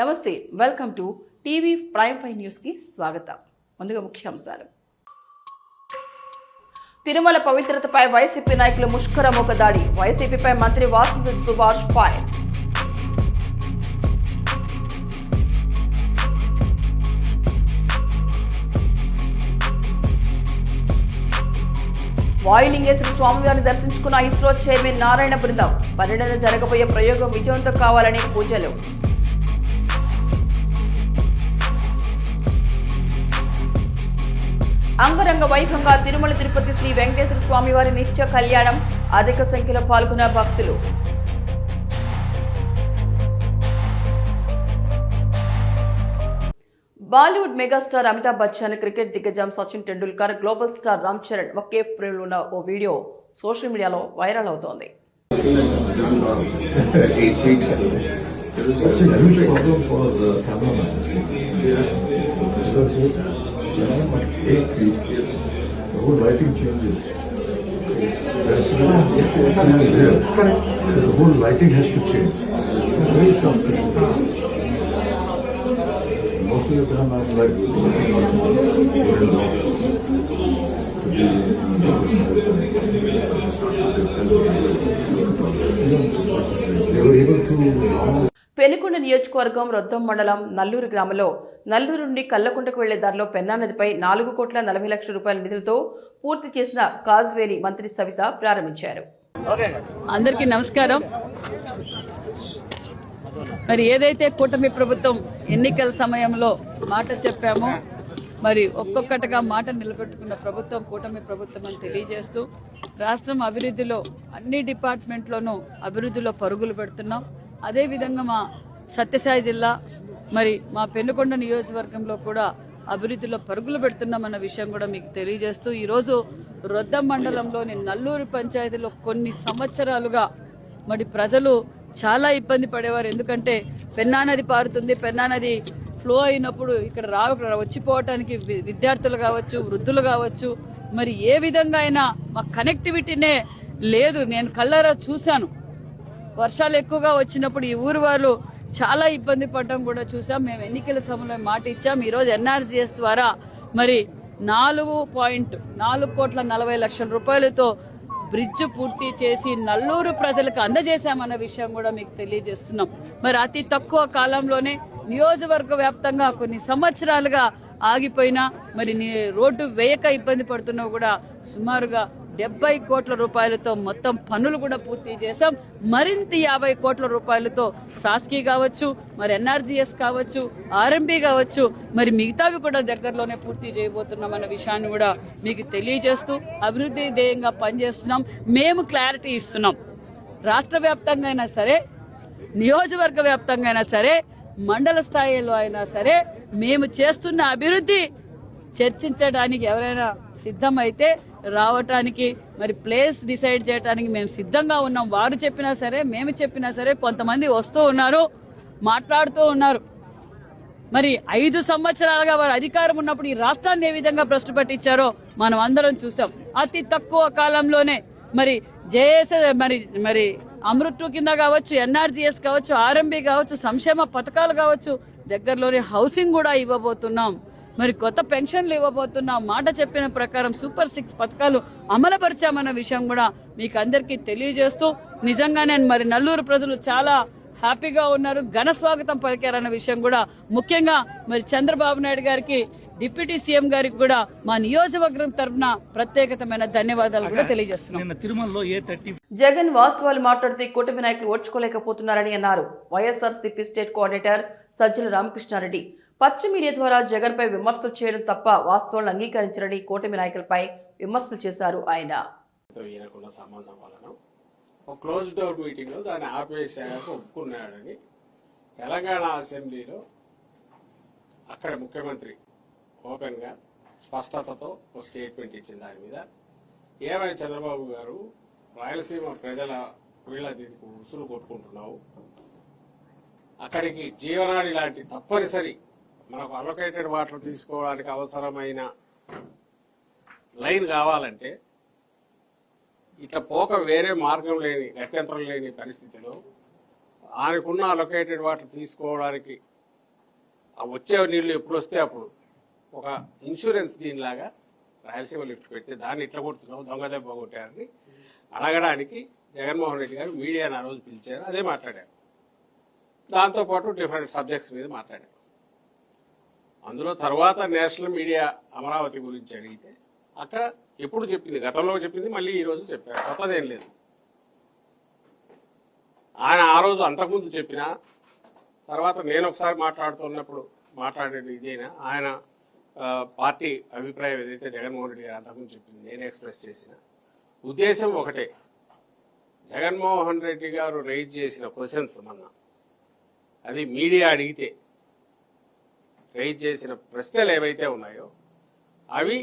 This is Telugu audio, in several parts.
నమస్తే, welcome to TV prime 5 news కి స్వాగతం. ముందుగా ముఖ్యాంశాలు. తిరుమల పవిత్రతపై వైసీపీ నాయకుల ముష్కరమొక దాడి. వైసీపీపై మంత్రి వాసంతి సుభాష్ ఫైర్. వాయులింగేశ్వర స్వామివారిని దర్శించుకున్న ఇస్రో చైర్మన్ నారాయణ బృందం. పర్యటన జరగబోయే ప్రయోగం విజయవంతం కావాలని పూజలు. అంగరంగ వైభవంగా తిరుమల తిరుపతి శ్రీ వెంకటేశ్వర స్వామివారి నిత్య కళ్యాణం. అధిక సంఖ్యలో పాల్గొన్న భక్తులు. బాలీవుడ్ మెగాస్టార్ అమితాబ్ బచ్చన్, క్రికెట్ దిగ్గజం సచిన్ టెండూల్కర్, గ్లోబల్ స్టార్ రామ్ చరణ్ ఒకే ఫ్రేమ్లో ఉన్న ఓ వీడియో సోషల్ మీడియాలో వైరల్ అవుతోంది. The whole lighting changes. The whole lighting has to change. Very tough to shoot. Most of the time I'm like they were able to. Penukonda నియోజకవర్గం రొద్దం మండలం నల్లూరు గ్రామంలో నల్లూరు నుండి కల్లకుంటకు వెళ్లే దారిలో పెన్నా నదిపై 4,40,00,000 రూపాయల నిధులతో పూర్తి చేసిన కాజ్వేని మంత్రి సవిత ప్రారంభించారు. అందరికీ నమస్కారం. మరి ఏదైతే కూటమి ప్రభుత్వం ఎన్నికల సమయంలో మాట చెప్పామో మరి ఒక్కొక్కటిగా మాట నిలబెట్టుకున్న ప్రభుత్వం కూటమి ప్రభుత్వం అని తెలియజేస్తూ రాష్ట్రం అభివృద్ధిలో అన్ని డిపార్ట్మెంట్లోనూ అభివృద్ధిలో పరుగులు పెడుతున్నాం. అదేవిధంగా మా సత్యసాయి జిల్లా మరి మా పెనుకొండ నియోజకవర్గంలో కూడా అభివృద్ధిలో పరుగులు పెడుతున్నామన్న విషయం కూడా మీకు తెలియజేస్తూ ఈరోజు రొద్దం మండలంలోని నల్లూరు పంచాయతీలో కొన్ని సంవత్సరాలుగా మరి ప్రజలు చాలా ఇబ్బంది పడేవారు. ఎందుకంటే పెన్నా నది పారుతుంది, పెన్నా నది ఫ్లో అయినప్పుడు ఇక్కడ వచ్చిపోవటానికి విద్యార్థులు కావచ్చు, వృద్ధులు కావచ్చు, మరి ఏ విధంగా అయినా మా కనెక్టివిటీనే లేదు. నేను కళ్ళారా చూశాను. వర్షాలు ఎక్కువగా వచ్చినప్పుడు ఈ ఊరు వాళ్ళు చాలా ఇబ్బంది పడడం కూడా చూసాం. మేము ఎన్నికల సమయంలో మాట ఇచ్చాం. ఈరోజు ఎన్ఆర్జీఎస్ ద్వారా మరి 4,40,00,000 రూపాయలతో బ్రిడ్జ్ పూర్తి చేసి నల్లూరు ప్రజలకు అందజేశామన్న విషయం కూడా మీకు తెలియజేస్తున్నాం. మరి అతి తక్కువ కాలంలోనే నియోజకవర్గ వ్యాప్తంగా కొన్ని సంవత్సరాలుగా ఆగిపోయినా మరి రోడ్డు వేయక ఇబ్బంది పడుతున్నా కూడా సుమారుగా 70 కోట్ల రూపాయలతో మొత్తం పనులు కూడా పూర్తి చేశాం. మరింత 50 కోట్ల రూపాయలతో సాస్కీ కావచ్చు, మరి ఎన్ఆర్జీఎస్ కావచ్చు, ఆర్ఎంబీ కావచ్చు, మరి మిగతావి కూడా దగ్గరలోనే పూర్తి చేయబోతున్నామన్న విషయాన్ని కూడా మీకు తెలియజేస్తూ అభివృద్ధి ధ్యేయంగా పనిచేస్తున్నాం. మేము క్లారిటీ ఇస్తున్నాం. రాష్ట్ర వ్యాప్తంగా అయినా సరే, నియోజకవర్గ వ్యాప్తంగా అయినా సరే, మండల స్థాయిలో అయినా సరే మేము చేస్తున్న అభివృద్ధి చర్చించడానికి ఎవరైనా సిద్ధమైతే రావటానికి మరి ప్లేస్ డిసైడ్ చేయడానికి మేము సిద్ధంగా ఉన్నాం. వారు చెప్పినా సరే, మేము చెప్పినా సరే కొంతమంది వస్తూ ఉన్నారు, మాట్లాడుతూ ఉన్నారు. మరి 5 సంవత్సరాలుగా వారు అధికారం ఉన్నప్పుడు ఈ రాష్ట్రాన్ని ఏ విధంగా భ్రష్టు పట్టించారో మనం అందరం చూసాం. అతి తక్కువ కాలంలోనే మరి జేఎస్ మరి అమృత్ కింద కావచ్చు, ఎన్ఆర్జీఎస్ కావచ్చు, ఆర్ఎంబీ కావచ్చు, సంక్షేమ పథకాలు కావచ్చు, దగ్గరలోనే హౌసింగ్ కూడా ఇవ్వబోతున్నాం. మరి కొత్త పెన్షన్లు ఇవ్వబోతున్నాం. మాట చెప్పిన ప్రకారం సూపర్ 6 పథకాలు అమలుపరిచామన్న విషయం కూడా మీకు అందరికీ తెలియజేస్తూ నిజంగానే మరి నల్లూరు ప్రజలు చాలా హ్యాపీగా ఉన్నారు, ఘన స్వాగతం పలికారన్న విషయం కూడా ముఖ్యంగా మరి చంద్రబాబు నాయుడు గారికి, డిప్యూటీ సీఎం గారికి కూడా మా నియోజకవర్గం తరఫున ప్రత్యేకమైన ధన్యవాదాలు కూడా తెలియజేస్తున్నాం. జగన్ వాస్తవాలు మాట్లాడితే కూటమి నాయకులు ఓర్చుకోలేకపోతున్నారని అన్నారు. వైఎస్ఆర్సీపీ స్టేట్ కోఆర్డినేటర్ సజ్జల రామకృష్ణారెడ్డి పచ్చ మీడియా ద్వారా జగన్ పై విమర్శలు చేయడం తప్ప వాస్తవాలను అంగీకరించరని కూటమి నాయకులపై విమర్శలు చేశారు ఆయన. క్లోజ్ డోర్ మీటింగ్ లో దాన్ని ఆపేసాక ఒప్పుకున్నాడని తెలంగాణ అసెంబ్లీలో అక్కడ ముఖ్యమంత్రి ఓపెన్ గా స్పష్టతతో ఒక స్టేట్మెంట్ ఇచ్చిన దాని మీద ఏమైనా చంద్రబాబు గారు రాయలసీమ ప్రజల వీళ్ళ దీనికి ఉసురు కొట్టుకుంటున్నావు, అక్కడికి జీవనాడి లాంటి తప్పనిసరి మనకు అలొకేటెడ్ వాటర్ తీసుకోవడానికి అవసరమైన లైన్ కావాలంటే ఇట్లా పోక వేరే మార్గం లేని గత్యంతరం లేని పరిస్థితిలో ఆయనకున్న అలొకేటెడ్ వాటర్ తీసుకోవడానికి ఆ వచ్చే నీళ్లు ఎప్పుడు వస్తే అప్పుడు ఒక ఇన్సూరెన్స్ దీనిలాగా రాయలసీమ లిఫ్ట్ పెడితే దాన్ని ఇట్లా కొడుతున్నావు దొంగ దెబ్బ కొట్టారని అడగడానికి జగన్మోహన్ రెడ్డి గారు మీడియాను ఆ రోజు పిలిచారు, అదే మాట్లాడారు. దాంతోపాటు డిఫరెంట్ సబ్జెక్ట్స్ మీద మాట్లాడారు. అందులో తర్వాత నేషనల్ మీడియా అమరావతి గురించి అడిగితే అక్కడ ఎప్పుడు చెప్పింది, గతంలో చెప్పింది, మళ్ళీ ఈ రోజు చెప్పారు, కొత్తదేం లేదు. ఆయన ఆ రోజు అంతకుముందు చెప్పిన తర్వాత నేను ఒకసారి మాట్లాడుతున్నప్పుడు మాట్లాడేది ఇదేనా, ఆయన పార్టీ అభిప్రాయం ఏదైతే జగన్మోహన్ రెడ్డి గారు అంతకుముందు చెప్పింది నేను ఎక్స్ప్రెస్ చేసిన ఉద్దేశం ఒకటే. జగన్మోహన్ రెడ్డి గారు రైజ్ చేసిన క్వశ్చన్స్ మొన్న అది మీడియా అడిగితే రైజ్ చేసిన ప్రశ్నలు ఏవైతే ఉన్నాయో అవి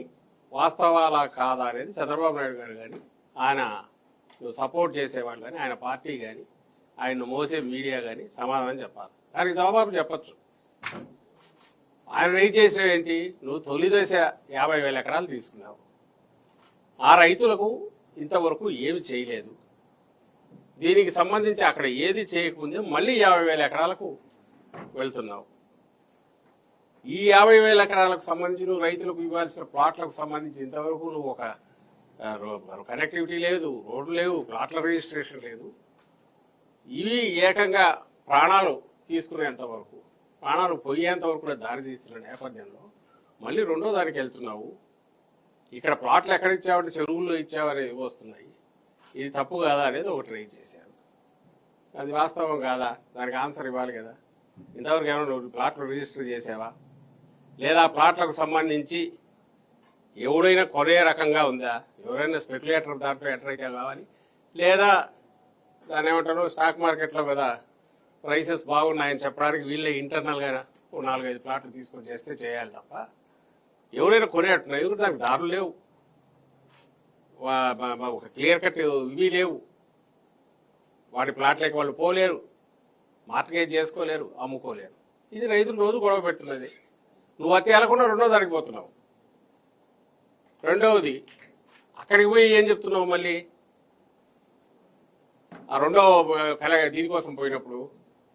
వాస్తవాలా కాదా అనేది చంద్రబాబు నాయుడు గారు కానీ ఆయన సపోర్ట్ చేసేవాళ్ళు కానీ ఆయన పార్టీ కానీ ఆయన్ను మోసే మీడియా కానీ సమాధానం చెప్పాలి. దానికి జవాబు చెప్పచ్చు. ఆయన రైజ్ చేసినవి ఏంటి, నువ్వు తొలి దశ 50,000 ఎకరాలు తీసుకున్నావు, ఆ రైతులకు ఇంతవరకు ఏమి చేయలేదు, దీనికి సంబంధించి అక్కడ ఏది చేయకముందే మళ్ళీ 50,000 ఎకరాలకు వెళ్తున్నావు. ఈ 50,000 ఎకరాలకు సంబంధించి నువ్వు రైతులకు ఇవ్వాల్సిన ప్లాట్లకు సంబంధించి ఇంతవరకు నువ్వు ఒక కనెక్టివిటీ లేదు, రోడ్లు లేవు, ప్లాట్ల రిజిస్ట్రేషన్ లేదు. ఇవి ఏకంగా ప్రాణాలు తీసుకునేంత వరకు, ప్రాణాలు పోయేంత వరకు కూడా దారి తీస్తున్న నేపథ్యంలో మళ్ళీ రెండో దానికి వెళ్తున్నావు. ఇక్కడ ప్లాట్లు ఎక్కడ ఇచ్చావంటే చెరువుల్లో ఇచ్చావని వస్తున్నాయి. ఇది తప్పు కాదా అనేది ఒకటి రైజ్ చేశారు. అది వాస్తవం కాదా, దానికి ఆన్సర్ ఇవ్వాలి కదా. ఇంతవరకు ఏమైనా నువ్వు ప్లాట్లు రిజిస్టర్ చేసావా, లేదా ప్లాట్లకు సంబంధించి ఎవడైనా కొనే రకంగా ఉందా, ఎవరైనా స్పెక్యులేటర్ దాంట్లో ఎంటర్ అయితే కావాలి, లేదా దాన్ని ఏమంటారు స్టాక్ మార్కెట్లో కదా ప్రైసెస్ బాగున్నాయని చెప్పడానికి వీళ్ళే ఇంటర్నల్గా 4-5 ప్లాట్లు తీసుకొని చేస్తే చేయాలి తప్ప ఎవరైనా కొనేట్టున్నారు. ఎందుకంటే దానికి దారులు లేవు, ఒక క్లియర్ కట్ ఇవి లేవు. వాటి ప్లాట్లకి వాళ్ళు పోలేరు, మార్కెట్ చేసుకోలేరు, అమ్ముకోలేరు. ఇది రైతులు రోజు గొడవ పెడుతున్నది. నువ్వు అతి వెళ్లకుండా రెండో దానికి పోతున్నావు. రెండవది అక్కడికి పోయి ఏం చెప్తున్నావు, మళ్ళీ ఆ రెండో దీనికోసం పోయినప్పుడు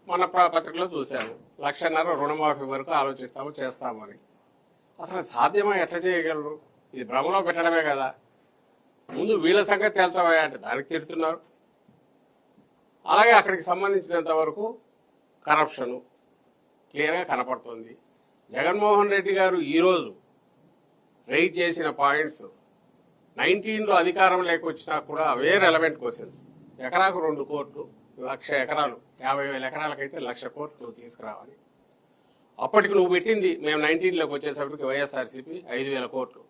మన పత్రికలో చూశాను 1,50,000 రుణమాఫీ వరకు ఆలోచిస్తాము చేస్తామని. అసలు సాధ్యమా, ఎట్లా చేయగలరు? ఇది భ్రమలో పెట్టడమే కదా. ముందు వీళ్ళ సంగతి తేల్చవా అంటే దానికి తిడుతున్నారు. అలాగే అక్కడికి సంబంధించినంత వరకు కరప్షను క్లియర్గా కనపడుతుంది. జగన్మోహన్ రెడ్డి గారు ఈరోజు రైజ్ చేసిన పాయింట్స్ 19లో అధికారం లేకొచ్చినా కూడా అవే రెలవెంట్ క్వశ్చన్స్. ఎకరాకు 2 కోట్లు, 1,00,000 ఎకరాలు, 50,000 ఎకరాలకైతే 1,00,000 కోట్లు నువ్వు తీసుకురావాలి. అప్పటికి నువ్వు పెట్టింది మేము 19లోకి వచ్చేసరికి వైఎస్ఆర్సీపీ 5,000 కోట్లు.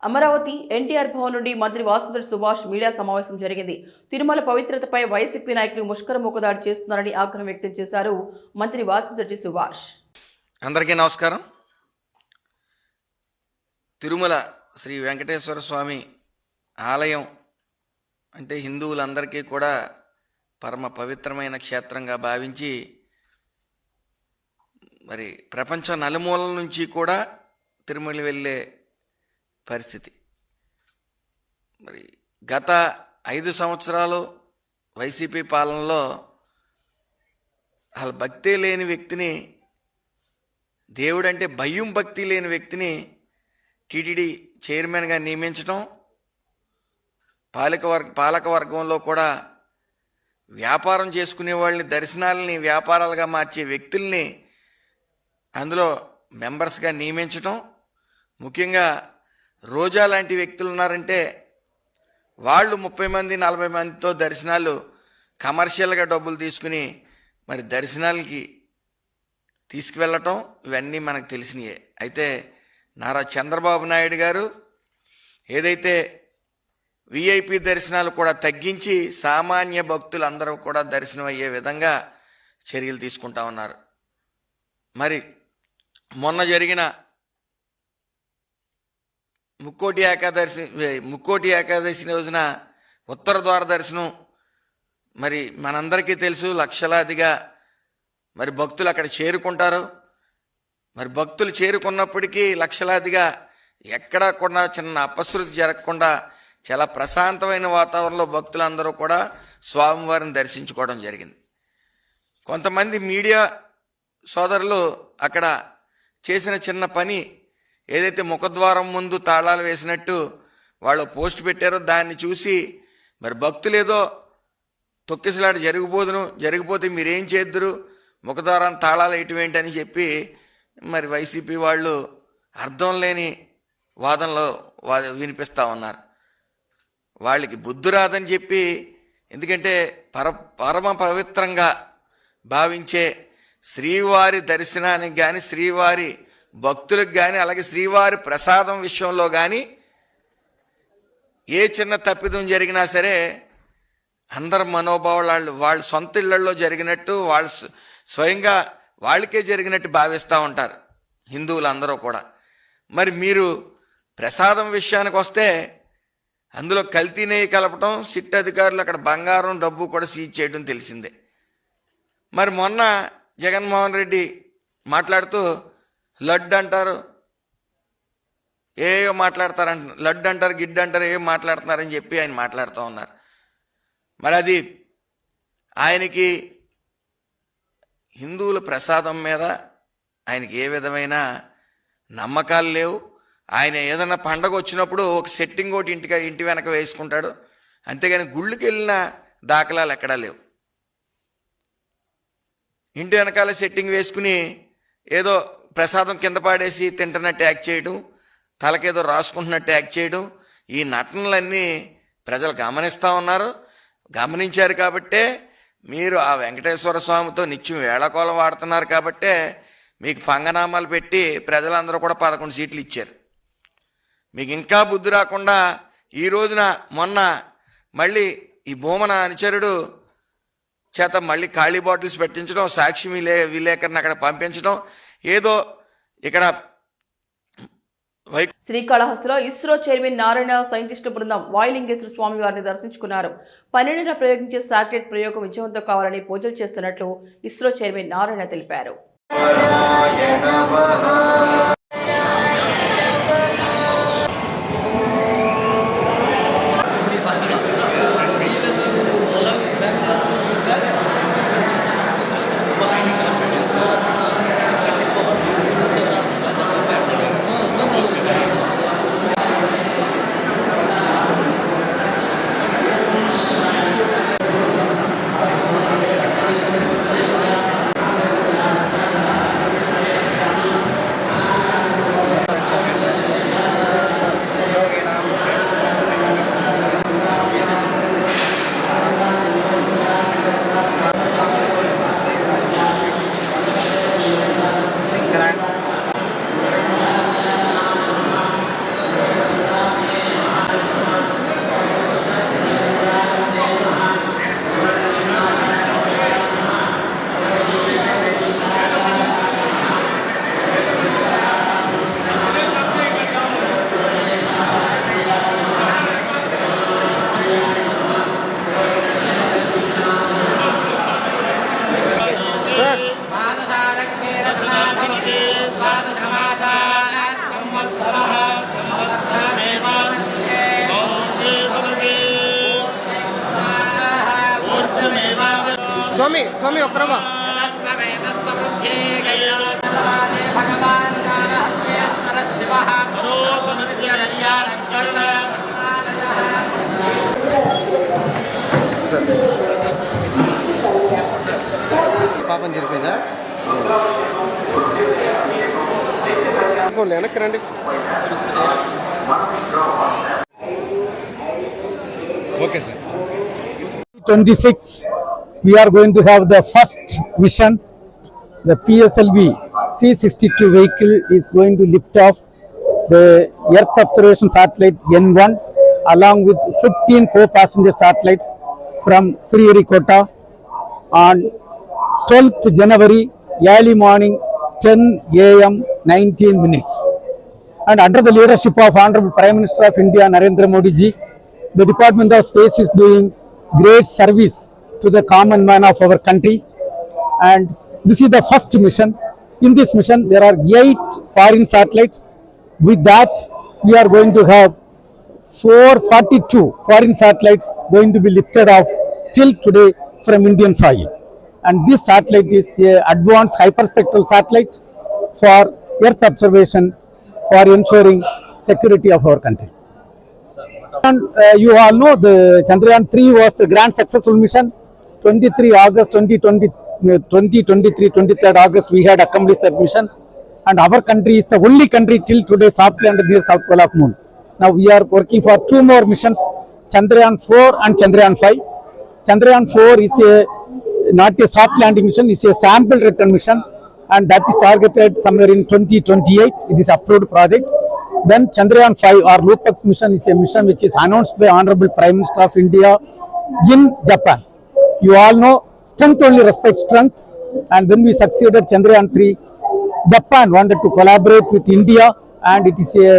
అమరావతి ఎన్టీఆర్ భవన్ నుండి మంత్రి వాసుదేవ్ సుభాష్ మీడియా సమావేశం జరిగింది. తిరుమల పవిత్రతపై వైసీపీ నాయకులు ముష్కరముఖదాడి చేస్తున్నారని ఆగ్రహం వ్యక్తం చేశారు మంత్రి వాసుదేవ్ సుభాష్. అందరికీ నమస్కారం. తిరుమల శ్రీ వెంకటేశ్వర స్వామి ఆలయం అంటే హిందువులందరికీ కూడా పరమ పవిత్రమైన క్షేత్రంగా భావించి మరి ప్రపంచ నలుమూలల నుంచి కూడా తిరుమల వెళ్ళే పరిస్థితి. మరి గత 5 సంవత్సరాలు వైసీపీ పాలనలో అసలు భక్తి లేని వ్యక్తిని, దేవుడంటే భయం భక్తి లేని వ్యక్తిని టీటీడీ చైర్మన్గా నియమించడం, పాలకవర్గంలో కూడా వ్యాపారం చేసుకునే వాళ్ళని, దర్శనాలని వ్యాపారాలుగా మార్చే వ్యక్తుల్ని అందులో మెంబర్స్గా నియమించడం, ముఖ్యంగా రోజా లాంటి వ్యక్తులు ఉన్నారంటే వాళ్ళు 30 మంది 40 మందితో దర్శనాలు కమర్షియల్గా డబ్బులు తీసుకుని మరి దర్శనాలకి తీసుకువెళ్ళటం, ఇవన్నీ మనకు తెలిసినయే. అయితే నారా చంద్రబాబు నాయుడు గారు ఏదైతే విఐపి దర్శనాలు కూడా తగ్గించి సామాన్య భక్తులందరూ కూడా దర్శనం అయ్యే విధంగా చర్యలు తీసుకుంటా ఉన్నారు. మరి మొన్న జరిగిన ముక్కోటి ఏకాదశి రోజున ఉత్తర ద్వార దర్శనం మరి మనందరికీ తెలుసు, లక్షలాదిగా మరి భక్తులు అక్కడ చేరుకుంటారు. మరి భక్తులు చేరుకున్నప్పటికీ లక్షలాదిగా ఎక్కడా కూడా చిన్న అపశృతి జరగకుండా చాలా ప్రశాంతమైన వాతావరణంలో భక్తులందరూ కూడా స్వామివారిని దర్శించుకోవడం జరిగింది. కొంతమంది మీడియా సోదరులు అక్కడ చేసిన చిన్న పని ఏదైతే ముఖద్వారం ముందు తాళాలు వేసినట్టు వాళ్ళు పోస్ట్ పెట్టారో దాన్ని చూసి మరి భక్తులు ఏదో తొక్కిసలాట జరిగిపోతే మీరేం చేద్దరు, ముఖద్వారం తాళాలు వేయటం అని చెప్పి మరి వైసీపీ వాళ్ళు అర్థం లేని వాదనలో వినిపిస్తూ ఉన్నారు. వాళ్ళకి బుద్ధి రాదని చెప్పి, ఎందుకంటే పరమ పవిత్రంగా భావించే శ్రీవారి దర్శనానికి కానీ, శ్రీవారి భక్తులకు కానీ, అలాగే శ్రీవారి ప్రసాదం విషయంలో కానీ ఏ చిన్న తప్పిదం జరిగినా సరే అందరి మనోభావాలు వాళ్ళ సొంత ఇళ్లలో జరిగినట్టు, వాళ్ళు స్వయంగా వాళ్ళకే జరిగినట్టు భావిస్తూ ఉంటారు హిందువులందరూ కూడా. మరి మీరు ప్రసాదం విషయానికి వస్తే అందులో కల్తీ నెయ్యి కలపటం, సిట్ అధికారులు అక్కడ బంగారం డబ్బు కూడా సీజ్ చేయడం తెలిసిందే. మరి మొన్న జగన్మోహన్ రెడ్డి మాట్లాడుతూ లడ్డు అంటారు, ఏయో మాట్లాడతారంట, లడ్డు అంటారు, గిడ్డు అంటారు, ఏం మాట్లాడుతున్నారని చెప్పి ఆయన మాట్లాడుతూ ఉన్నారు. మరి అది ఆయనకి హిందువుల ప్రసాదం మీద ఆయనకి ఏ విధమైన నమ్మకాలు లేవు. ఆయన ఏదైనా పండగ వచ్చినప్పుడు ఒక సెట్టింగ్ ఒకటి ఇంటి వెనక వేసుకుంటాడు, అంతేగాని గుళ్ళకి వెళ్ళిన దాఖలాలు ఎక్కడా లేవు. ఇంటి వెనకాల సెట్టింగ్ వేసుకుని ఏదో ప్రసాదం కింద పాడేసి తింటున్నట్టు యాక్ట్ చేయడం, తలకేదో రాసుకుంటున్నట్టు యాక్ట్ చేయడం, ఈ నటనలన్నీ ప్రజలు గమనిస్తూ ఉన్నారు. గమనించారు కాబట్టే మీరు ఆ వెంకటేశ్వర స్వామితో నిత్యం వేళకోళం వాడుతున్నారు కాబట్టే మీకు పంగనామాలు పెట్టి ప్రజలందరూ కూడా 11 సీట్లు ఇచ్చారు. మీకు ఇంకా బుద్ధి రాకుండా ఈ రోజున మొన్న మళ్ళీ ఈ భూమన అనుచరుడు చేత మళ్ళీ ఖాళీ బాటిల్స్ పెట్టించడం, సాక్షి విలేకరుని అక్కడ పంపించడం, ఏదో ఇక్కడ శ్రీకాళహస్తిలో ఇస్రో చైర్మన్ నారాయణ సైంటిస్టు బృందం వాయులింగేశ్వర స్వామి వారిని దర్శించుకున్నారు. 12న ప్రయోగించే శాటిలైట్ ప్రయోగం విజయవంతం కావాలని పూజలు చేస్తున్నట్లు ఇస్రో చైర్మన్ నారాయణ తెలిపారు. स्वामी अक्रम पापन चरिपोయిందా వెనక్కి రండి. Okay sir. 26 we are going to have the first mission. The PSLV C-62 vehicle is going to lift off the Earth observation satellite N1 along with 15 co-passenger satellites from Sriharikota on 12th January early morning 10 AM 19 minutes. And under the leadership of Honorable Prime Minister of India Narendra Modi ji, the Department of Space is doing great service to the common man of our country, and this is the first mission. In this mission there are 8 foreign satellites. With that we are going to have 442 foreign satellites going to be lifted off till today from Indian soil, and this satellite is a advanced hyperspectral satellite for earth observation for ensuring security of our country. And you all know the Chandrayaan 3 was the grand successful mission. 23 August 2023, 23rd August, we had accomplished that mission. And our country is the only country till today soft landed near South Pole of Moon. Now we are working for 2 more missions, Chandrayaan 4 and Chandrayaan 5. Chandrayaan 4 is not a soft landing mission, it's a sample return mission, and that is targeted somewhere in 2028. It is approved project. Then Chandrayaan 5 or Lupax mission is a mission which is announced by Honorable Prime Minister of India in Japan. You all know strength only respects strength, and when we succeeded Chandrayaan 3, Japan wanted to collaborate with India, and it is a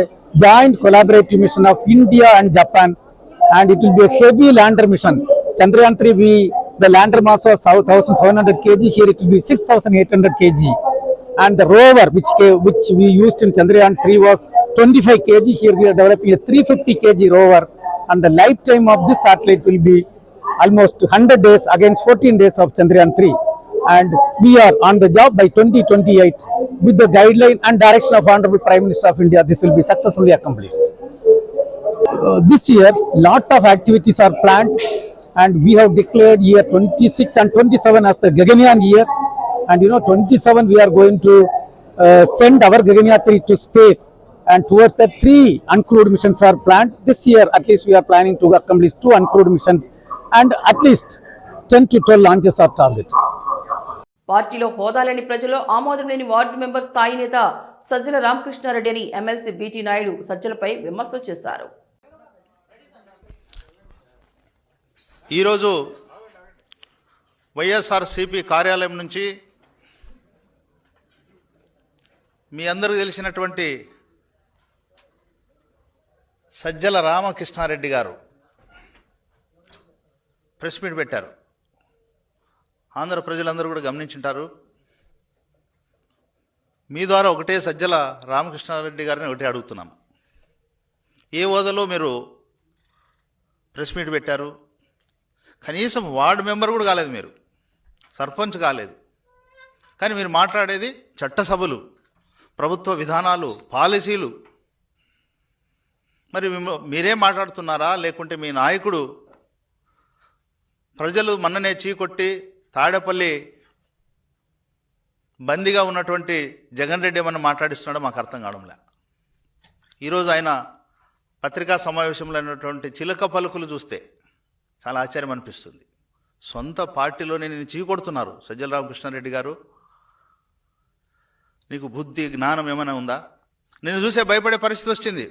joint collaborative mission of India and Japan, and it will be a heavy lander mission. Chandrayaan 3, the lander mass was 1,700 kg, here it will be 6,800 kg. And the rover which we used in Chandrayaan 3 was 25 kg, here we are developing a 350 kg rover, and the lifetime of this satellite will be almost 100 days against 14 days of Chandrayaan 3. And we are on the job. By 2028, with the guideline and direction of Honorable Prime Minister of India, this will be successfully accomplished. This year, lot of activities are planned, and we have declared year 26 and 27 as the Gaganyaan year. And 27 we are going to send our Gaganyaan 3 to space, and towards that 3 uncrewed missions are planned. This year at least we are planning to accomplish 2 uncrewed missions, and at least 10 to 12 launches are targeted. పార్టీలో హోదా లేని ప్రజల్లో ఆమోదం లేని వార్డు మెంబర్ స్థాయి నేత సజ్జల రామకృష్ణారెడ్డి అని ఎమ్మెల్సీ బీటీ నాయుడు సజ్జలపై విమర్శలు చేశారు. ఈరోజు వైఎస్ఆర్సీపీ కార్యాలయం నుంచి మీ అందరికీ తెలిసినటువంటి సజ్జల రామకృష్ణారెడ్డి గారు ప్రెస్ మీట్ పెట్టారు. ఆంధ్ర ప్రజలందరూ కూడా గమనించుంటారు. మీ ద్వారా ఒకటే సజ్జల రామకృష్ణారెడ్డి గారిని ఒకటే అడుగుతున్నాం. ఏ హోదాలో మీరు ప్రెస్ మీట్ పెట్టారు? కనీసం వార్డు మెంబర్ కూడా కాలేదు, మీరు సర్పంచ్ కాలేదు. కానీ మీరు మాట్లాడేది చట్టసభలు, ప్రభుత్వ విధానాలు, పాలసీలు. మరి మీరేం మాట్లాడుతున్నారా? లేకుంటే మీ నాయకుడు ప్రజలు మన్ననే చీకొట్టి తాడేపల్లి బందీగా ఉన్నటువంటి జగన్ రెడ్డి ఏమన్నా మాట్లాడిస్తున్నాడో మాకు అర్థం కావడంలే. ఈరోజు ఆయన పత్రికా సమావేశంలో అయినటువంటి చిలక పలుకులు చూస్తే చాలా ఆశ్చర్యం అనిపిస్తుంది. సొంత పార్టీలోనే నేను చీకొడుతున్నారు. సజ్జల రామకృష్ణారెడ్డి గారు, నీకు బుద్ధి జ్ఞానం ఏమైనా ఉందా? నేను చూసే భయపడే పరిస్థితి వచ్చింది.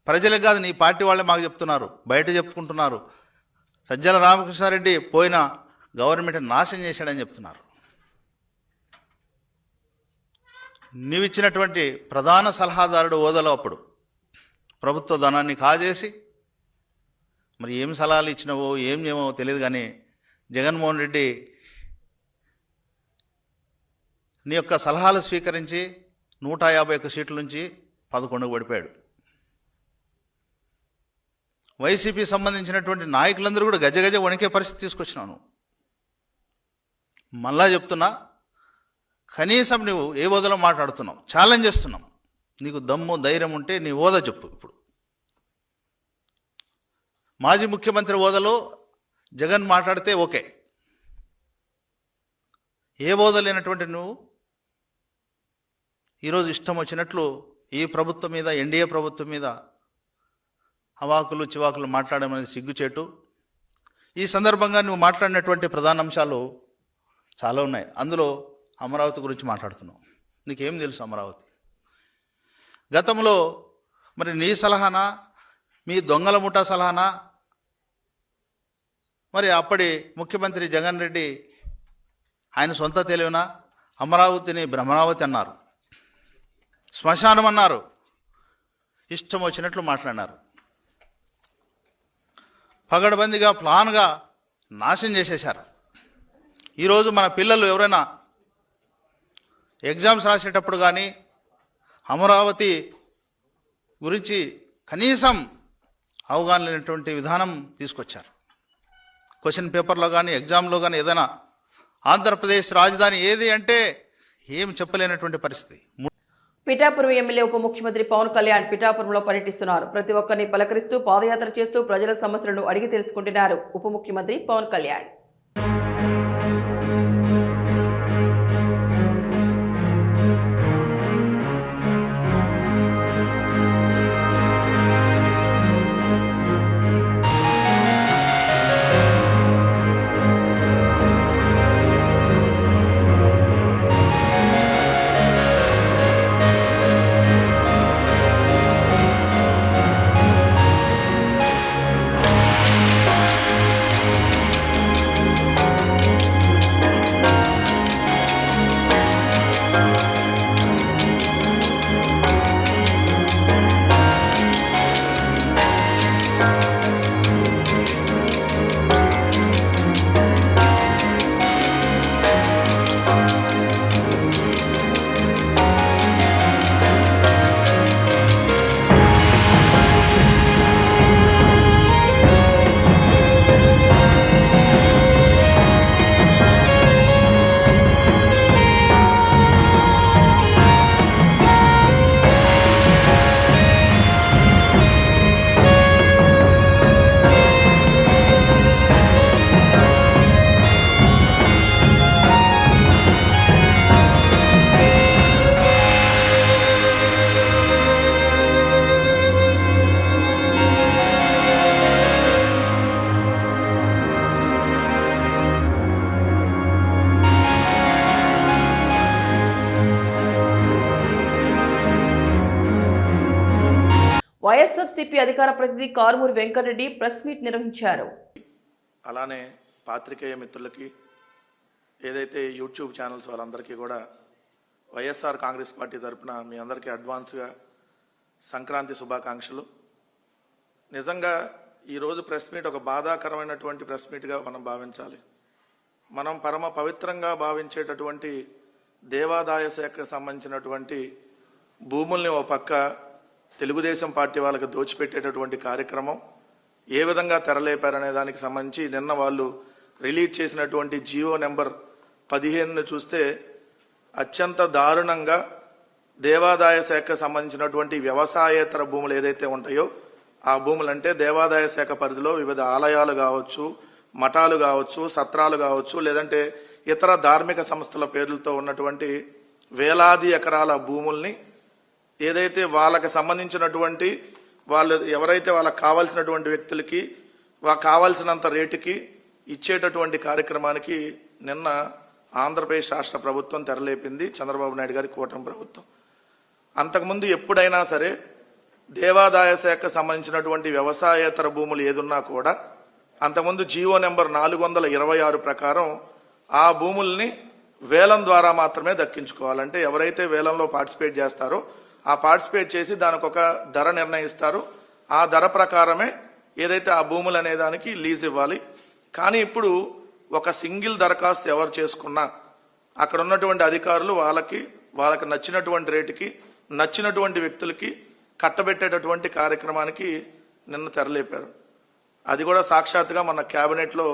ప్రజలకు కాదు, నీ పార్టీ వాళ్ళే మాకు చెప్తున్నారు, బయట చెప్పుకుంటున్నారు. సజ్జల రామకృష్ణారెడ్డి పోయిన గవర్నమెంట్ నాశనం చేశాడని చెప్తున్నారు. నీవిచ్చినటువంటి ప్రధాన సలహాదారుడు హోదాలో అప్పుడు ప్రభుత్వ ధనాన్ని కాజేసి, మరి ఏం సలహాలు ఇచ్చినావో ఏం ఏమో తెలియదు, కానీ జగన్మోహన్ రెడ్డి నీ యొక్క సలహాలు స్వీకరించి 151 సీట్ల నుంచి 11 ఓడిపోయాడు. వైసీపీ సంబంధించినటువంటి నాయకులందరూ కూడా గజగజ వణికే పరిస్థితి తీసుకొచ్చినాను. మళ్ళా చెప్తున్నా, కనీసం నువ్వు ఏ హోదాలో మాట్లాడుతున్నావు? ఛాలెంజ్ చేస్తున్నాం. నీకు దమ్ము ధైర్యం ఉంటే నీ హోదా చెప్పు. ఇప్పుడు మాజీ ముఖ్యమంత్రి హోదాలో జగన్ మాట్లాడితే ఓకే, ఏ హోదా లేనటువంటి నువ్వు ఈరోజు ఇష్టం వచ్చినట్లు ఈ ప్రభుత్వం మీద, ఎన్డీఏ ప్రభుత్వం మీద అవాకులు చివాకులు మాట్లాడడం అనేది సిగ్గుచేటు. ఈ సందర్భంగా నువ్వు మాట్లాడినటువంటి ప్రధాన అంశాలు చాలా ఉన్నాయి. అందులో అమరావతి గురించి మాట్లాడుతున్నావు. నీకేం తెలుసు అమరావతి? గతంలో మరి నీ సలహానా, మీ దొంగల ముఠా సలహానా, మరి అప్పటి ముఖ్యమంత్రి జగన్ రెడ్డి ఆయన సొంత తెలివినా అమరావతిని భ్రమరావతి అన్నారు, శ్మశానం అన్నారు, ఇష్టం వచ్చినట్లు మాట్లాడినారు. పగడబందిగా ప్లాన్గా నాశనం చేసేశారు. ఈరోజు మన పిల్లలు ఎవరైనా ఎగ్జామ్స్ రాసేటప్పుడు కానీ అమరావతి గురించి కనీసం అవగాహన లేనటువంటి విధానం తీసుకొచ్చారు. క్వశ్చన్ పేపర్లో కానీ ఎగ్జామ్లో కానీ ఏదైనా ఆంధ్రప్రదేశ్ రాజధాని ఏది అంటే ఏం చెప్పలేనటువంటి పరిస్థితి. పిఠాపురం ఎమ్మెల్యే ఉప ముఖ్యమంత్రి పవన్ కళ్యాణ్ పిఠాపురంలో పర్యటిస్తున్నారు. ప్రతి ఒక్కరిని పలకరిస్తూ పాదయాత్ర చేస్తూ ప్రజల సమస్యలను అడిగి తెలుసుకుంటున్నారు ఉప ముఖ్యమంత్రి పవన్ కళ్యాణ్. వైఎస్ఆర్సీపీ అధికార ప్రతినిధి కారుమూరి వెంకటరెడ్డి ప్రెస్ మీట్ నిర్వహించారు. అలానే పాత్రికేయ మిత్రులకి ఏదైతే యూట్యూబ్ ఛానల్స్ వాళ్ళందరికీ కూడా వైఎస్ఆర్ కాంగ్రెస్ పార్టీ తరఫున మీ అందరికీ అడ్వాన్స్గా సంక్రాంతి శుభాకాంక్షలు. నిజంగా ఈరోజు ప్రెస్ మీట్ ఒక బాధాకరమైనటువంటి ప్రెస్ మీట్గా మనం భావించాలి. మనం పరమ పవిత్రంగా భావించేటటువంటి దేవాదాయ శాఖకు సంబంధించినటువంటి భూముల్ని ఓ పక్క తెలుగుదేశం పార్టీ వాళ్ళకి దోచిపెట్టేటటువంటి కార్యక్రమం ఏ విధంగా తెరలేపారనే దానికి సంబంధించి నిన్న వాళ్ళు రిలీజ్ చేసినటువంటి జియో నెంబర్ 15ను చూస్తే అత్యంత దారుణంగా దేవాదాయ శాఖకు సంబంధించినటువంటి వ్యవసాయేతర భూములు ఏదైతే ఉంటాయో ఆ భూములు అంటే దేవాదాయ శాఖ పరిధిలో వివిధ ఆలయాలు కావచ్చు, మఠాలు కావచ్చు, సత్రాలు కావచ్చు, లేదంటే ఇతర ధార్మిక సంస్థల పేర్లతో ఉన్నటువంటి వేలాది ఎకరాల భూముల్ని ఏదైతే వాళ్ళకి సంబంధించినటువంటి వాళ్ళు ఎవరైతే వాళ్ళకి కావాల్సినటువంటి వ్యక్తులకి కావాల్సినంత రేటుకి ఇచ్చేటటువంటి కార్యక్రమానికి నిన్న ఆంధ్రప్రదేశ్ రాష్ట్ర ప్రభుత్వం తెరలేపింది, చంద్రబాబు నాయుడు గారి కూటమి ప్రభుత్వం. అంతకుముందు ఎప్పుడైనా సరే దేవాదాయ శాఖకు సంబంధించినటువంటి వ్యవసాయేతర భూములు ఏదున్నా కూడా అంతకుముందు జియో నెంబర్ 426 ప్రకారం ఆ భూముల్ని వేలం ద్వారా మాత్రమే దక్కించుకోవాలంటే ఎవరైతే వేలంలో పార్టిసిపేట్ చేస్తారో ఆ పార్టిసిపేట్ చేసి దానికి ఒక ధర నిర్ణయిస్తారు. ఆ ధర ప్రకారమే ఏదైతే ఆ భూములు అనే దానికి లీజ్ ఇవ్వాలి. కానీ ఇప్పుడు ఒక సింగిల్ దరఖాస్తు ఎవరు చేసుకున్నా అక్కడ ఉన్నటువంటి అధికారులు వాళ్ళకి నచ్చినటువంటి రేటుకి నచ్చినటువంటి వ్యక్తులకి కట్టబెట్టేటటువంటి కార్యక్రమానికి నిన్న తెరలేపారు. అది కూడా సాక్షాత్తుగా మన క్యాబినెట్లో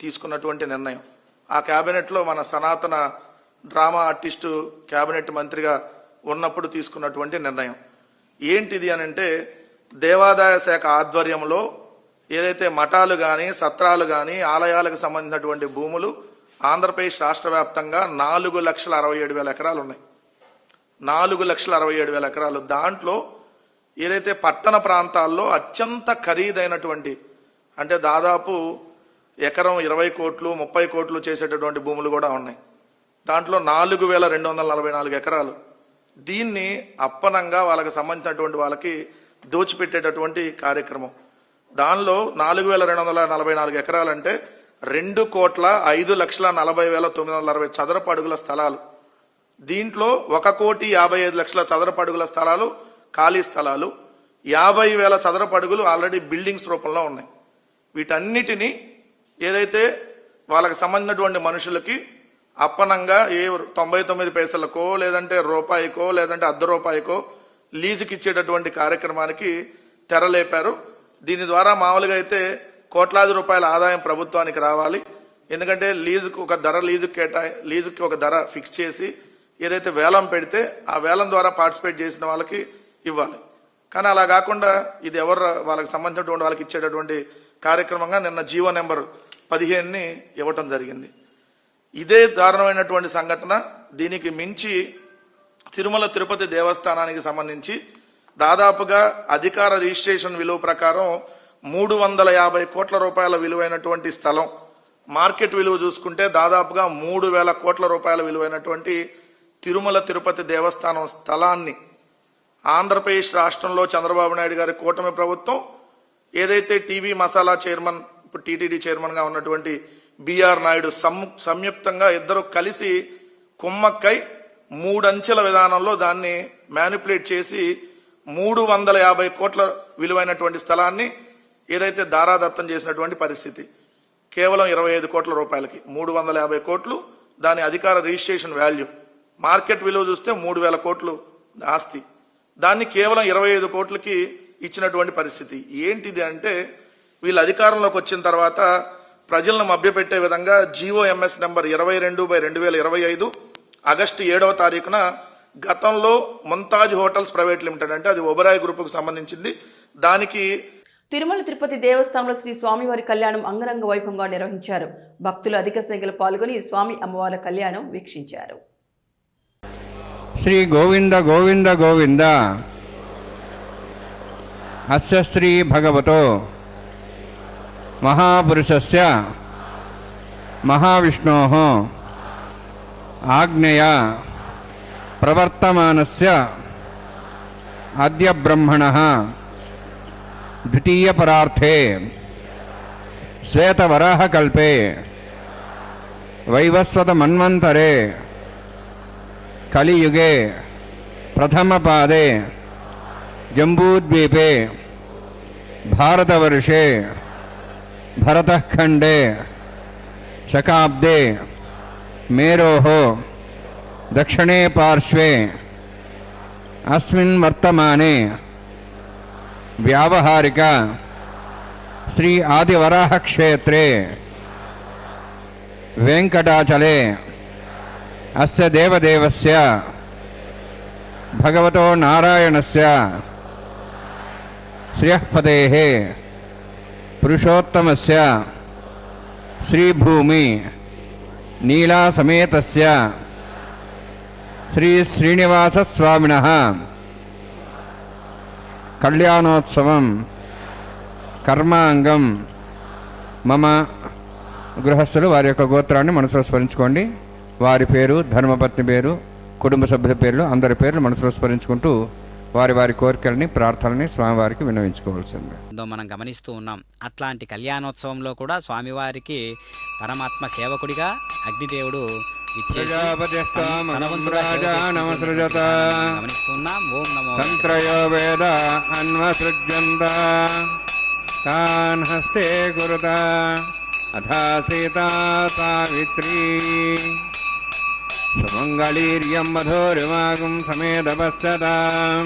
తీసుకున్నటువంటి నిర్ణయం. ఆ క్యాబినెట్లో మన సనాతన డ్రామా ఆర్టిస్టు క్యాబినెట్ మంత్రిగా ఉన్నప్పుడు తీసుకున్నటువంటి నిర్ణయం ఏంటిది అని అంటే దేవాదాయ శాఖ ఆధ్వర్యంలో ఏదైతే మఠాలు కానీ సత్రాలు కానీ ఆలయాలకు సంబంధించినటువంటి భూములు ఆంధ్రప్రదేశ్ రాష్ట్ర వ్యాప్తంగా 4,67,000 ఎకరాలు ఉన్నాయి. 4,67,000 ఎకరాలు. దాంట్లో ఏదైతే పట్టణ ప్రాంతాల్లో అత్యంత ఖరీదైనటువంటి అంటే దాదాపు ఎకరం 20 కోట్లు 30 కోట్లు చేసేటటువంటి భూములు కూడా ఉన్నాయి. దాంట్లో 4,244 ఎకరాలు. దీన్ని అప్పనంగా వాళ్ళకి సంబంధించినటువంటి వాళ్ళకి దోచిపెట్టేటటువంటి కార్యక్రమం. దానిలో 4,244 ఎకరాలంటే 2,05,40,960 చదరపు అడుగుల స్థలాలు. దీంట్లో 1,55,00,000 చదరపు అడుగుల స్థలాలు ఖాళీ స్థలాలు, 50,000 చదరపు అడుగులు ఆల్రెడీ బిల్డింగ్స్ రూపంలో ఉన్నాయి. వీటన్నిటినీ ఏదైతే వాళ్ళకి సంబంధించినటువంటి మనుషులకి అప్పనంగా 99 పైసలకో లేదంటే రూపాయికో లేదంటే ₹1 లీజుకి ఇచ్చేటటువంటి కార్యక్రమానికి తెరలేపారు. దీని ద్వారా మామూలుగా అయితే కోట్లాది రూపాయల ఆదాయం ప్రభుత్వానికి రావాలి. ఎందుకంటే లీజుకి ఒక ధర ఫిక్స్ చేసి ఏదైతే వేలం పెడితే ఆ వేలం ద్వారా పార్టిసిపేట్ చేసిన వాళ్ళకి ఇవ్వాలి. కానీ అలా కాకుండా ఇది ఎవరు వాళ్ళకి సంబంధించినటువంటి వాళ్ళకి ఇచ్చేటటువంటి కార్యక్రమంగా నిన్న జీవో నెంబర్ 15ని ఇవ్వటం జరిగింది. ఇదే దారుణమైనటువంటి సంఘటన. దీనికి మించి తిరుమల తిరుపతి దేవస్థానానికి సంబంధించి దాదాపుగా అధికార రిజిస్ట్రేషన్ విలువ ప్రకారం 350 కోట్ల రూపాయల విలువైనటువంటి స్థలం, మార్కెట్ విలువ చూసుకుంటే దాదాపుగా 3,000 కోట్ల రూపాయల విలువైనటువంటి తిరుమల తిరుపతి దేవస్థానం స్థలాన్ని ఆంధ్రప్రదేశ్ రాష్ట్రంలో చంద్రబాబు నాయుడు గారి కూటమి ప్రభుత్వం ఏదైతే టీవీ మసాలా చైర్మన్, ఇప్పుడు టీటీడీ చైర్మన్ గా ఉన్నటువంటి బిఆర్ నాయుడు సంయుక్తంగా ఇద్దరు కలిసి కుమ్మక్కై 3 అంచెల విధానంలో దాన్ని మ్యానిపులేట్ చేసి 350 కోట్ల విలువైనటువంటి స్థలాన్ని ఏదైతే దారాదత్తం చేసినటువంటి పరిస్థితి. కేవలం 25 కోట్ల రూపాయలకి 350 కోట్లు దాని అధికార రిజిస్ట్రేషన్ వాల్యూ, మార్కెట్ విలువ చూస్తే 3,000 కోట్లు ఆస్తి, దాన్ని కేవలం 25 కోట్లకి ఇచ్చినటువంటి పరిస్థితి. ఏంటిది అంటే వీళ్ళు అధికారంలోకి వచ్చిన తర్వాత ప్రజలను మభ్యపెట్టే విధంగా జీఓఎంఎస్ నెంబర్ 22/2025 ఆగస్టు 7వ తారీఖున గతంలో ముంతాజ్ హోటల్స్ ప్రైవేట్ లిమిటెడ్, అంటే అది ఒబరాయ్ గ్రూపుకు సంబంధించింది, దానికి తిరుమల తిరుపతి దేవస్థానంలో శ్రీ స్వామివారి కళ్యాణం అంగరంగ వైభవంగా నిర్వహించారు. భక్తులు అధిక సంఖ్యలో పాల్గొని స్వామి అమ్మవారి కళ్యాణం వీక్షించారు. శ్రీ గోవింద గోవింద గోవింద. అస్య శ్రీ భగవతో మహాపురుషస్య మహావిష్ణోః ఆజ్ఞయ ప్రవర్తమానస్య అద్య బ్రహ్మణః ద్వితీయ పరార్థే శ్వేతవరాహకల్పే వైవస్వత మన్వంతరే కలియుగే ప్రథమపాదే జంబూద్వీపే భారతవర్షే భరతఖండే శకాబ్దే మేరోః దక్షిణే పార్శ్వే అస్మిన్ వర్తమానే వ్యావహారిక శ్రీ ఆదివరాహ క్షేత్రే వెంకటాచలే అస్య దేవదేవస్య భగవతో నారాయణస్య శ్రియఃపదేః పురుషోత్తమస్య శ్రీభూమి నీలాసమేతస్య శ్రీ శ్రీనివాసస్వామినః కళ్యాణోత్సవం కర్మాంగం. మమ గృహస్థులు వారి యొక్క గోత్రాన్ని మనసులో స్మరించుకోండి. వారి పేరు, ధర్మపత్ని పేరు, కుటుంబ సభ్యుల పేర్లు, అందరి పేర్లు మనసులో స్మరించుకుంటూ వారి వారి కోరికల్ని, ప్రార్థనని స్వామివారికి విన్నవించుకోవాల్సిందే. మనం గమనిస్తూ ఉన్నాం. అట్లాంటి కళ్యాణోత్సవంలో కూడా స్వామివారికి పరమాత్మ సేవకుడిగా అగ్నిదేవుడు గమనిస్తున్నాం. ఓం నమో తంత్రయో వేద అన్వసృజ్యంత తాన్ హస్తే కురుత అథా సీతా సావిత్రీ సుమంగళీర్యం మధురిమాగం సమేదపశ్చతాం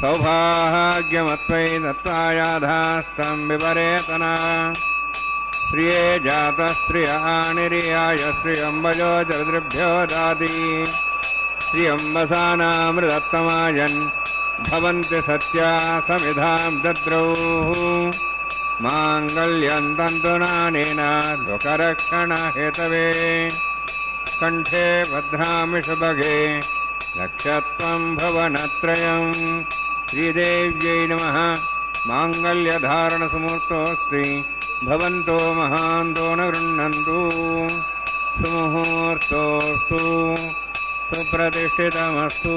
సౌభాగ్యమత్వై దత్తాయాధాస్తం విపరేతనా శ్రియే జాత శ్రియానిర్యాయ శ్రియంబజో జగదృభ్యో దాతి శ్రియంబసానామృతత్తమాయన్ భవంతి సత్యా సమిధాం దద్రౌ మాంగళ్యం తంతునానేన లోకరక్షణ హేతవే కంఠే భద్రామి శుభగే రక్షత్వం భవనత్రయం. శ్రీదేవ్యై నమః. మాంగళ్యధారణ సుమూర్తోస్తి భవంతో మహాంతో న గృహ్ణन्तు. సుముహూర్తోస్తు సుప్రతిష్ఠితమస్తు.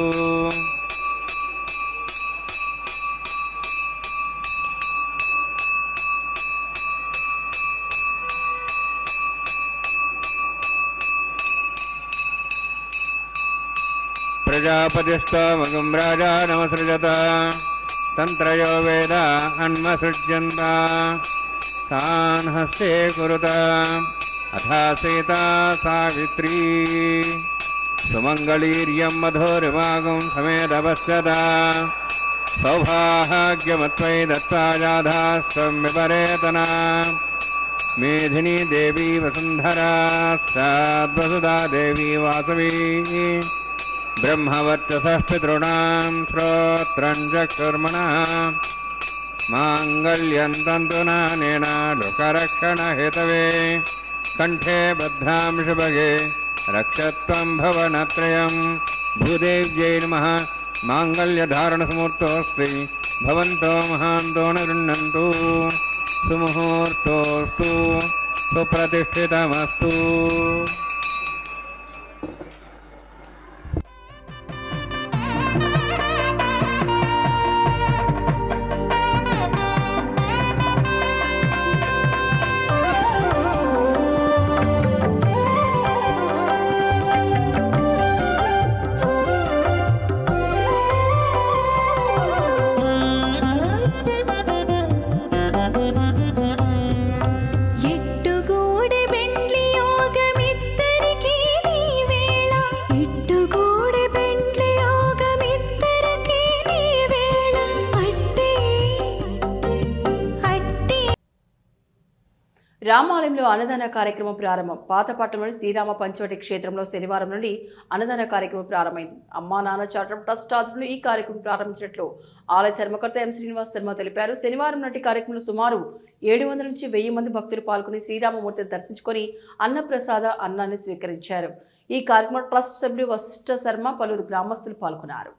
ప్రజాపతిస్తమగం రాజా నమసృజత తంత్రయో వేద అన్వసృజ్యంత తాన్ హస్తే కురుత అథా సీతా సావిత్రీ సుమంగళీర్యం మధురిమాగం సమేదపశ్యతా సౌభాగ్యమత్వై దత్తాయాధాస్తం విపరేతనా మేధినీ దేవీ వసుంధరా సాద్వసుధా దేవీ వాసవీ ब्रह्मवर्चसः पितॄणां श्रोत्रं चक्षुर्मणः माङ्गल्यं तन्तुनानेन लोकरक्षणहेतवे कण्ठे बध्नां शुभगे रक्षत्वं भवनत्रयं भूदेव्यै नमः माङ्गल्यधारणसमुहूर्तोऽस्ति भवन्तो महान्तो न गृह्णन्तु सुमुहूर्तोऽस्तु सुप्रतिष्ठितमस्तु। రామాలయంలో అన్నదాన కార్యక్రమం ప్రారంభం. పాతపట్నంలోని శ్రీరామ పంచవటి క్షేత్రంలో శనివారం నుండి అన్నదాన కార్యక్రమం ప్రారంభమైంది. అమ్మా నాన్న చారిటబుల్ ట్రస్ట్ ఆధ్వర్యంలో ఈ కార్యక్రమం ప్రారంభించినట్లు ఆలయ ధర్మకర్త ఎం శ్రీనివాస్ శర్మ తెలిపారు. శనివారం నాటి కార్యక్రమంలో సుమారు 700 నుంచి 1000 మంది భక్తులు పాల్గొని శ్రీరామమూర్తిని దర్శించుకొని అన్నప్రసాద అన్నాన్ని స్వీకరించారు. ఈ కార్యక్రమంలో ట్రస్ట్ సభ్యులు వశిష్ఠ శర్మ, పలువురు గ్రామస్తులు పాల్గొన్నారు.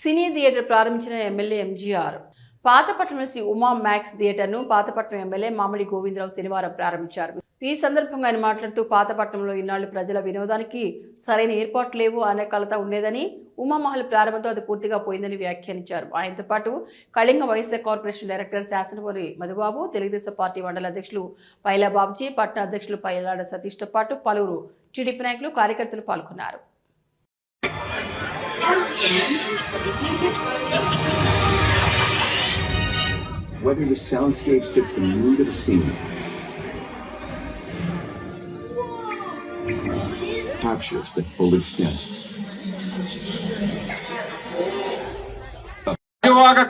సినీ థియేటర్ ప్రారంభించిన ఎమ్మెల్యే ఎంజీఆర్. పాతపట్నంలో శ్రీ ఉమా మ్యాక్స్ థియేటర్ను పాతపట్నం ఎమ్మెల్యే మామిడి గోవిందరావు శనివారం ప్రారంభించారు. ఈ సందర్భంగా ఆయన మాట్లాడుతూ పాతపట్నంలో ఇన్నాళ్లు ప్రజల వినోదానికి సరైన ఏర్పాట్లు లేవు అనే కలత ఉండేదని, ఉమామహల్ ప్రారంభంతో అది పూర్తిగా పోయిందని వ్యాఖ్యానించారు. ఆయనతో పాటు Kalinga YSR corporation director Sasanapuri Madhubabu, Telugu Desam party మండల అధ్యక్షులు పైలా బాబ్జీ, పట్టణ అధ్యక్షులు పైలాడ సతీష్తో పాటు పలువురు టీడీపీ నాయకులు, కార్యకర్తలు పాల్గొన్నారు. Whether the soundscape sits the mood of the scene, captures the full extent.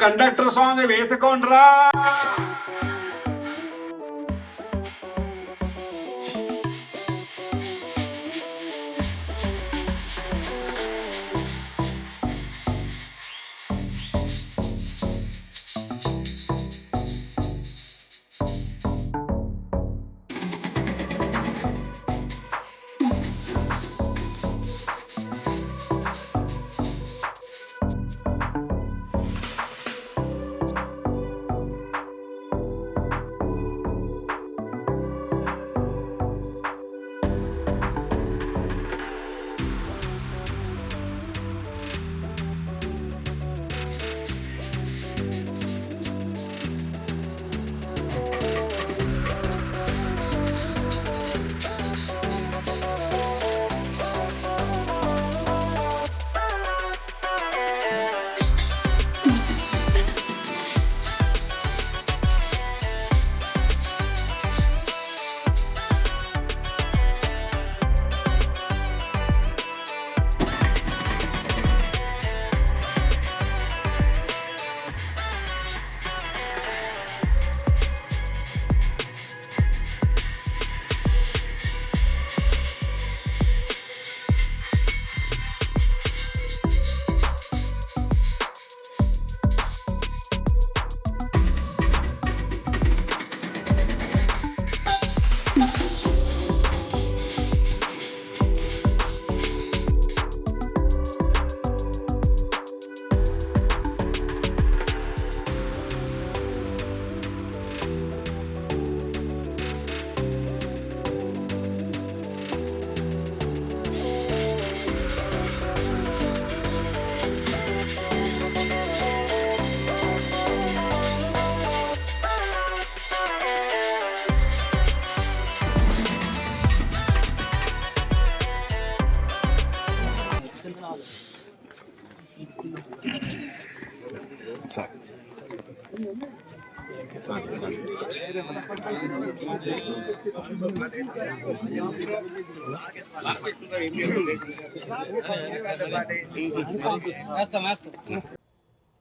Conductor song వేసుకోండ్రా.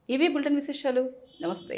ఇవి బులెటిన్ విశేషాలు. నమస్తే.